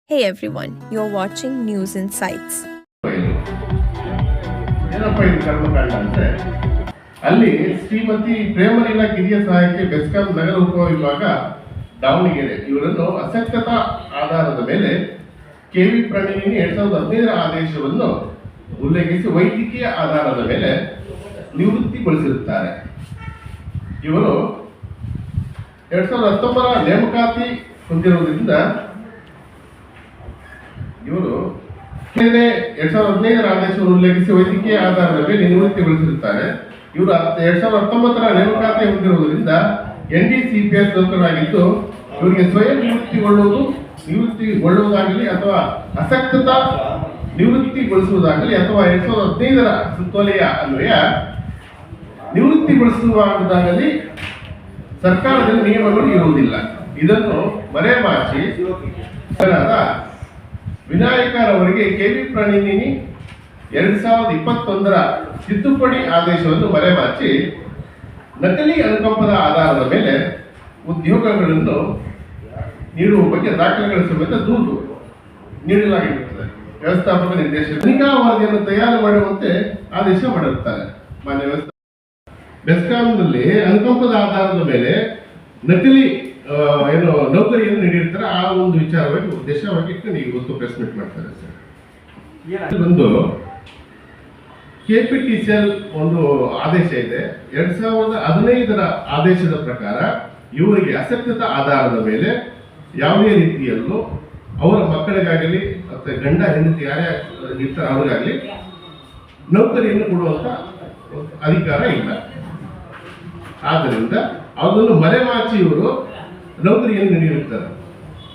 Hey everyone, you're watching News Insights. ಏನಪ್ಪ ಇದು ಕರ್ಮಕಾಂಡ ಅಂದ್ರೆ ಅಲ್ಲಿ ಶ್ರೀಮತಿ ಪ್ರೇಮಲೀಲಾ ಕಿರಿಯ ಸಹಾಯಕ್ಕೆ ಬೆಸ್ಕಾಂ ನಗರ ಉಪವಿಭಾಗ ದಾವಣಗೆರೆ ಇವರನ್ನು ಅಸಕ್ತತಾ ಆಧಾರದ ಮೇಲೆ ಕೆವಿ ಪ್ರಣಯಿನಿ 2015ರ ಆದೇಶವನ್ನು ಉಲ್ಲೇಖಿಸಿ ವೈದ್ಯಕೀಯ ಆಧಾರದ ಮೇಲೆ ನಿವೃತ್ತಿಗೊಳಿಸಿರುತ್ತಾರೆ. ಇವರು 2019ರ ನೇಮಕಾತಿ ಹೊಂದಿರುವುದರಿಂದ ಇವರು 2015ರ ಆದೇಶವನ್ನು ಉಲ್ಲೇಖಿಸಿ ವೈದ್ಯಕೀಯ ಆಧಾರದ ಮೇಲೆ ನಿವೃತ್ತಿಗೊಳಿಸಿರುತ್ತಾರೆ. ಇವರು 2019ರ ನೇಮಕಾತಿ ಹೊಂದಿರುವುದರಿಂದ NDCPS ನೌಕರರಾಗಿದ್ದು ಇವರಿಗೆ ಸ್ವಯಂ ನಿವೃತ್ತಿಗೊಳ್ಳುವುದಾಗಲಿ ಅಥವಾ ಅಸಕ್ತತಾ ನಿವೃತ್ತಿಗೊಳಿಸುವುದಾಗಲಿ ಅಥವಾ 2015ರ ಸುತ್ತೋಲೆಯ ಅನ್ವಯ ನಿವೃತ್ತಿಗೊಳಿಸುವುದಾಗಲಿ ಸರ್ಕಾರದಲ್ಲಿ ನಿಯಮಗಳು ಇರುವುದಿಲ್ಲ. ಇದನ್ನು ಮರೆಮಾಚಿ ವಿನಾಯಕರವರಿಗೆ ಕೆವಿ ಪ್ರಣಯಿನಿ 2021ರ ತಿದ್ದುಪಡಿ ಆದೇಶವನ್ನು ಮರೆಮಾಚಿ ನಕಲಿ ಅನುಕಂಪದ ಆಧಾರದ ಮೇಲೆ ಉದ್ಯೋಗಗಳನ್ನು ನೀಡುವ ಬಗ್ಗೆ ದಾಖಲೆಗಳ ಸಮೇತ ದೂರು ನೀಡಲಾಗಿರುತ್ತದೆ. ವ್ಯವಸ್ಥಾಪಕ ನಿರ್ದೇಶಕ ತನಿಖಾ ವರದಿಯನ್ನು ತಯಾರು ಮಾಡುವಂತೆ ಆದೇಶ ಮಾಡಿರುತ್ತಾರೆ. ಮಾನ್ಯ ಬೆಸ್ಕಾಂನಲ್ಲಿ ಅನುಕಂಪದ ಆಧಾರದ ಮೇಲೆ ನಕಲಿ ನೌಕರಿಯನ್ನು ನೀಡಿರ್ತಾರೆ. ಆ ಒಂದು ವಿಚಾರವಾಗಿ ಉದ್ದೇಶವಾಗಿ ಇಟ್ಟು ಇವತ್ತು ಪ್ರೆಸ್ ಮೀಟ್ ಮಾಡ್ತಾರೆ ಸರ್. ಒಂದು KPTCL ಒಂದು ಆದೇಶ ಇದೆ. 2015ರ ಆದೇಶದ ಪ್ರಕಾರ ಇವರಿಗೆ ಅಸಕ್ತತಾ ಆಧಾರದ ಮೇಲೆ ಯಾವುದೇ ರೀತಿಯಲ್ಲೂ ಅವರ ಮಕ್ಕಳಿಗಾಗಲಿ ಅಥವಾ ಗಂಡ ಹೆಂಡತಿ ಯಾರೇ ಇರ್ತಾರೆ ಅವರಿಗಾಗಲಿ ನೌಕರಿಯನ್ನು ಕೊಡುವಂತ ಅಧಿಕಾರ ಇಲ್ಲ. ಆದ್ದರಿಂದ ಅದನ್ನು ಮರೆಮಾಚಿ ಇವರು ನೌಕರಿಯನ್ನು ನೀಡಿರುತ್ತಾರೆ.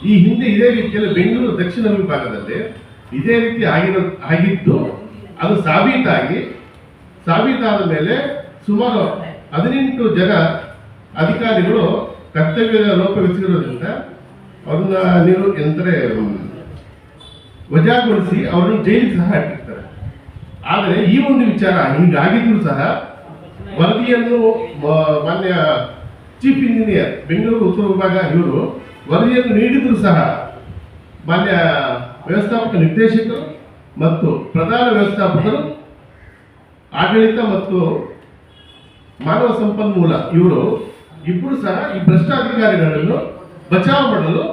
ಈ ಹಿಂದೆ ಇದೇ ರೀತಿಯಲ್ಲಿ ಬೆಂಗಳೂರು ದಕ್ಷಿಣ ವಿಭಾಗದಲ್ಲಿ ಇದೇ ರೀತಿ ಆಗಿದ್ದು ಅದು ಸಾಬೀತಾದ ಮೇಲೆ ಸುಮಾರು 18 ಜನ ಅಧಿಕಾರಿಗಳು ಕರ್ತವ್ಯದ ಲೋಪವೆಸಗಿರೋದ್ರಿಂದ ಅವ್ರನ್ನ ವಜಾಗೊಳಿಸಿ ಅವರನ್ನು ಜೈಲಿಗೆ ಸಹ ಹಾಕಿರ್ತಾರೆ. ಆದರೆ ಈ ಒಂದು ವಿಚಾರ ಹೀಗಾಗಿದ್ರು ಸಹ ವರದಿಯನ್ನು ಮಾನ್ಯ ಚೀಫ್ ಇಂಜಿನಿಯರ್ ಬೆಂಗಳೂರು ಉತ್ತರ ವಿಭಾಗ ಇವರು ವರದಿಯನ್ನು ನೀಡಿದ್ರು ಸಹ ಮಾನ್ಯ ವ್ಯವಸ್ಥಾಪಕ ನಿರ್ದೇಶಕರು ಮತ್ತು ಪ್ರಧಾನ ವ್ಯವಸ್ಥಾಪಕರು ಆಡಳಿತ ಮತ್ತು ಮಾನವ ಸಂಪನ್ಮೂಲ ಇವರು ಇಬ್ಬರು ಸಹ ಈ ಭ್ರಷ್ಟ ಅಧಿಕಾರಿಗಳನ್ನು ಬಚಾವ್ ಮಾಡಲು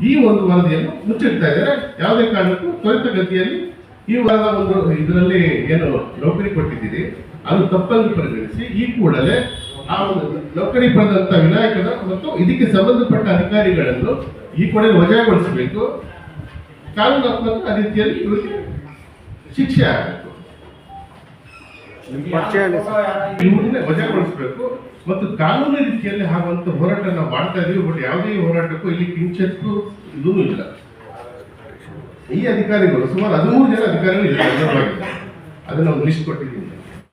ಈ ಒಂದು ವರದಿಯನ್ನು ಮುಚ್ಚಿಡ್ತಾ ಇದ್ದಾರೆ. ಯಾವುದೇ ಕಾರಣಕ್ಕೂ ತ್ವರಿತಗತಿಯಲ್ಲಿ ಈ ವಾರದ ಒಂದು ಇದರಲ್ಲಿ ಏನು ನೌಕರಿ ಕೊಟ್ಟಿದ್ದೀರಿ ಅದು ತಪ್ಪನ್ನು ಪರಿಗಣಿಸಿ ಈ ಕೂಡಲೇ ಆ ಒಂದು ನೌಕರಿ ಪಡೆದಂತ ವಿನಾಯಕನ ಮತ್ತು ಇದಕ್ಕೆ ಸಂಬಂಧಪಟ್ಟ ಅಧಿಕಾರಿಗಳನ್ನು ಈ ಕೂಡಲೇ ವಜಾಗೊಳಿಸಬೇಕು. ಕಾನೂನಾತ್ಮಕ ರೀತಿಯಲ್ಲಿ ಇವರಿಗೆ ಶಿಕ್ಷೆ ಆಗಬೇಕು, ಇವ್ರನ್ನೇ ವಜಾಗೊಳಿಸಬೇಕು ಮತ್ತು ಕಾನೂನು ರೀತಿಯಲ್ಲಿ ಆಗುವಂತ ಹೋರಾಟ ನಾವು ಮಾಡ್ತಾ ಇದೀವಿ. ಬಟ್ ಯಾವುದೇ ಹೋರಾಟಕ್ಕೂ ಇಲ್ಲಿ ಕಿಂಚತ್ತು ಇದೂ ಇಲ್ಲ. ಈ ಅಧಿಕಾರಿಗಳು ಸುಮಾರು 13 ಜನ ಅಧಿಕಾರಿಗಳು ಇದ್ದಾರೆ. ಅದನ್ನ ನಾವು ಲಿಸ್ಟ್ ಕೊಟ್ಟಿದ್ದೀನಿ.